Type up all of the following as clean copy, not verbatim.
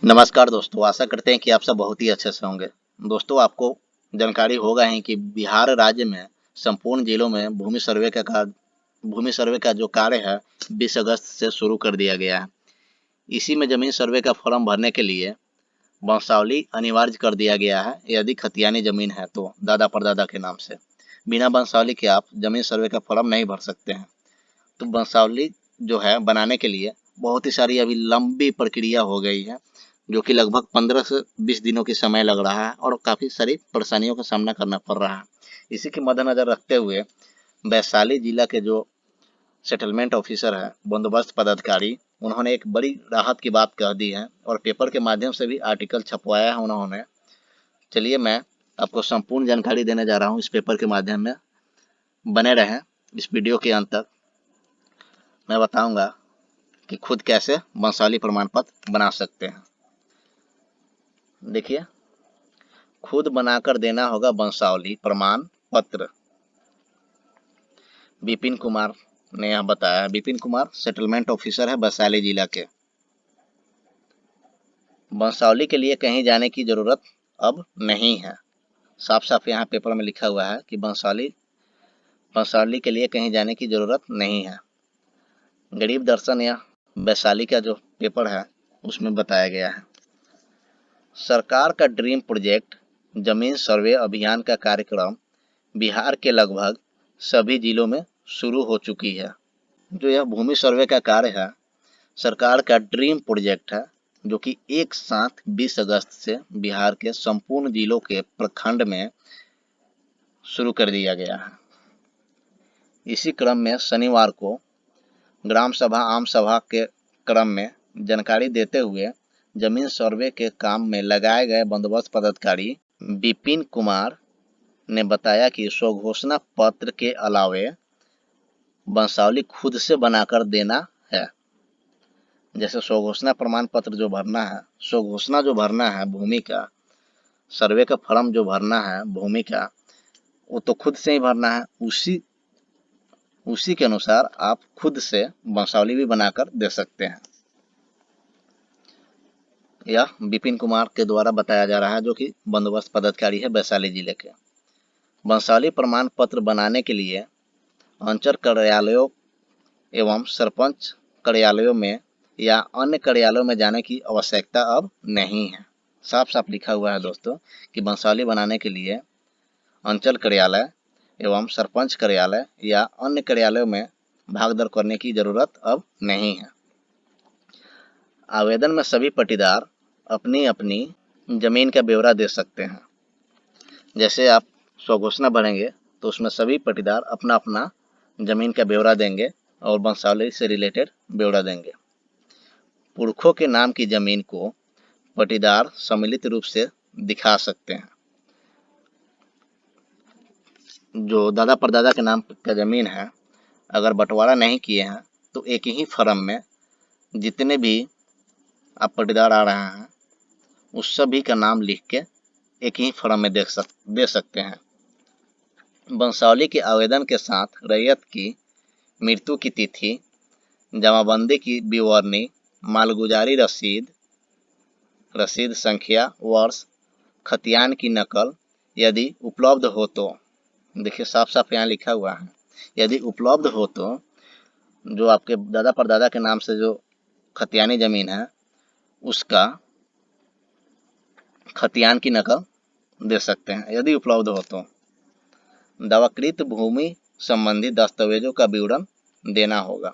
नमस्कार दोस्तों, आशा करते हैं कि आप सब बहुत ही अच्छे से होंगे। दोस्तों, आपको जानकारी होगा ही कि बिहार राज्य में संपूर्ण जिलों में भूमि सर्वे का जो कार्य है 20 अगस्त से शुरू कर दिया गया है। इसी में जमीन सर्वे का फॉर्म भरने के लिए वंशावली अनिवार्य कर दिया गया है। यदि खतियानी जमीन है तो दादा परदादा के नाम से, बिना वंशावली के आप जमीन सर्वे का फॉर्म नहीं भर सकते हैं। तो वंशावली जो है बनाने के लिए बहुत ही सारी अभी लंबी प्रक्रिया हो गई है, जो कि लगभग 15 से 20 दिनों की समय लग रहा है और काफ़ी सारी परेशानियों का सामना करना पड़ रहा है। इसी के मद्देनज़र रखते हुए वैशाली जिला के जो सेटलमेंट ऑफिसर है, बंदोबस्त पदाधिकारी, उन्होंने एक बड़ी राहत की बात कह दी है और पेपर के माध्यम से भी आर्टिकल छपवाया है उन्होंने। चलिए मैं आपको संपूर्ण जानकारी देने जा रहा हूँ इस पेपर के माध्यम में। बने रहें इस वीडियो के अंत तक। मैं बताऊंगा कि खुद कैसे वंशावली प्रमाण पत्र बना सकते हैं। देखिए, खुद बनाकर देना होगा वंशावली प्रमाण पत्र। विपिन कुमार ने यह बताया। विपिन कुमार सेटलमेंट ऑफिसर है वैशाली जिला के। वंशावली के लिए कहीं जाने की जरूरत अब नहीं है। साफ साफ यहाँ पेपर में लिखा हुआ है कि वंशावली के लिए कहीं जाने की जरूरत नहीं है। गरीब दर्शन या वैशाली का जो पेपर है उसमें बताया गया है। सरकार का ड्रीम प्रोजेक्ट जमीन सर्वे अभियान का कार्यक्रम बिहार के लगभग सभी जिलों में शुरू हो चुकी है। जो यह भूमि सर्वे का कार्य है, सरकार का ड्रीम प्रोजेक्ट है, जो कि एक साथ 20 अगस्त से बिहार के संपूर्ण जिलों के प्रखंड में शुरू कर दिया गया है। इसी क्रम में शनिवार को ग्राम सभा आम सभा के क्रम में जानकारी देते हुए जमीन सर्वे के काम में लगाए गए बंदोबस्त पदाधिकारी विपिन कुमार ने बताया कि स्वघोषणा पत्र के अलावे वंशावली खुद से बनाकर देना है। जैसे स्वघोषणा प्रमाण पत्र जो भरना है, स्वघोषणा जो भरना है भूमि का, सर्वे का फॉर्म जो भरना है भूमि का, वो तो खुद से ही भरना है। उसी के अनुसार आप खुद से वंशावली भी बनाकर दे सकते हैं। यह विपिन कुमार के द्वारा बताया जा रहा है, जो कि बंदोबस्त पदाधिकारी है वैशाली जिले के। वंशावली प्रमाण पत्र बनाने के लिए अंचल कार्यालयों एवं सरपंच कार्यालयों में या अन्य कार्यालयों में जाने की आवश्यकता अब नहीं है। साफ साफ लिखा हुआ है दोस्तों कि वंशावली बनाने के लिए अंचल कार्यालय एवं सरपंच कार्यालय या अन्य कार्यालयों में भागदौड़ करने की जरूरत अब नहीं है। आवेदन में सभी पट्टीदार अपनी अपनी जमीन का ब्यौरा दे सकते हैं। जैसे आप स्वघोषणा भरेंगे तो उसमें सभी पट्टीदार अपना अपना जमीन का ब्यौरा देंगे और वंशावली से रिलेटेड ब्यौरा देंगे। पुरखों के नाम की जमीन को पट्टीदार सम्मिलित रूप से दिखा सकते हैं। जो दादा परदादा के नाम का जमीन है, अगर बंटवारा नहीं किए हैं तो एक ही फर्म में जितने भी आप पट्टीदार आ रहे हैं उस सभी का नाम लिख के एक ही फर्म में दे सकते हैं। वंशावली के आवेदन के साथ रैयत की मृत्यु की तिथि, जमाबंदी की विवरणी, मालगुजारी रसीद संख्या, वर्ष, खतियान की नकल यदि उपलब्ध हो तो। देखिए साफ साफ यहाँ लिखा हुआ है, यदि उपलब्ध हो तो जो आपके दादा परदादा के नाम से जो खतियानी जमीन है उसका खतियान की नकल दे सकते हैं यदि उपलब्ध हो तो। दावाकृत भूमि संबंधी दस्तावेजों का विवरण देना होगा।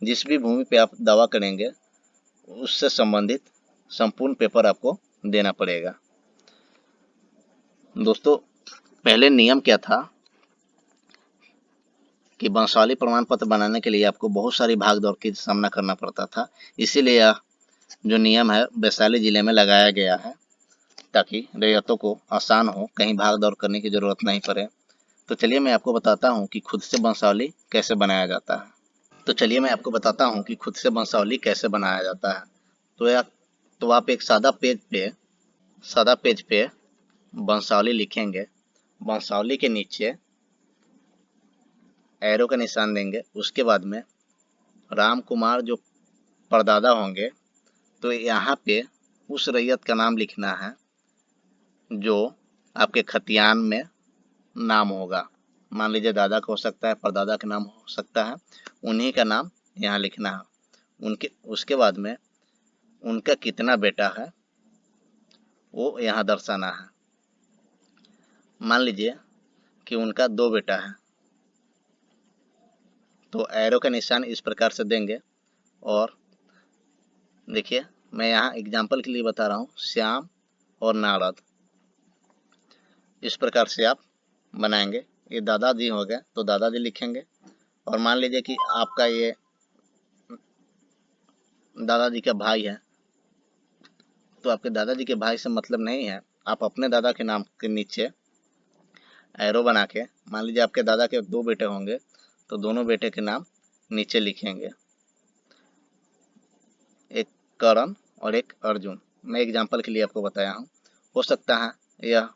जिस भी भूमि पे आप दावा करेंगे उससे संबंधित संपूर्ण पेपर आपको देना पड़ेगा। दोस्तों, पहले नियम क्या था कि वंशावली प्रमाण पत्र बनाने के लिए आपको बहुत सारी भाग दौड़ की सामना करना पड़ता था। इसीलिए यह जो नियम है वैशाली जिले में लगाया गया है, ताकि रैयतों को आसान हो, कहीं भाग दौड़ करने की जरूरत नहीं पड़े। तो चलिए मैं आपको बताता हूँ कि खुद से वंशावली कैसे बनाया जाता है। तो आप एक सादा पेज पे वंशावली लिखेंगे। वंशावली के नीचे एरो का निशान देंगे। उसके बाद में राम कुमार जो परदादा होंगे तो यहाँ पे उस रैयत का नाम लिखना है जो आपके खतियान में नाम होगा। मान लीजिए दादा का हो सकता है, परदादा का नाम हो सकता है, उन्हीं का नाम यहाँ लिखना है। उनके उसके बाद में उनका कितना बेटा है वो यहाँ दर्शाना है। मान लीजिए कि उनका 2 बेटा है, तो एरो का निशान इस प्रकार से देंगे। और देखिए मैं यहाँ एग्जाम्पल के लिए बता रहा हूँ, श्याम और नारद, इस प्रकार से आप बनाएंगे। ये दादाजी हो गए तो दादाजी लिखेंगे। और मान लीजिए कि आपका ये दादाजी का भाई है, तो आपके दादाजी के भाई से मतलब नहीं है, आप अपने दादा के नाम के नीचे एरो बना के, मान लीजिए आपके दादा के 2 बेटे होंगे तो दोनों बेटे के नाम नीचे लिखेंगे, एक करण और एक अर्जुन। मैं एग्जाम्पल के लिए आपको बताया हूँ। हो सकता है यह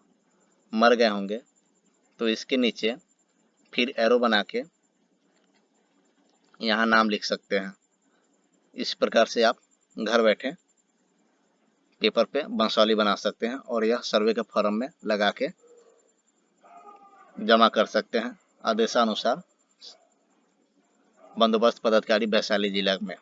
मर गए होंगे तो इसके नीचे फिर एरो बना के यहाँ नाम लिख सकते हैं। इस प्रकार से आप घर बैठे पेपर पे वंशावली बना सकते हैं और यह सर्वे के फॉर्म में लगा के जमा कर सकते हैं आदेशानुसार बंदोबस्त पदाधिकारी वैशाली जिला में।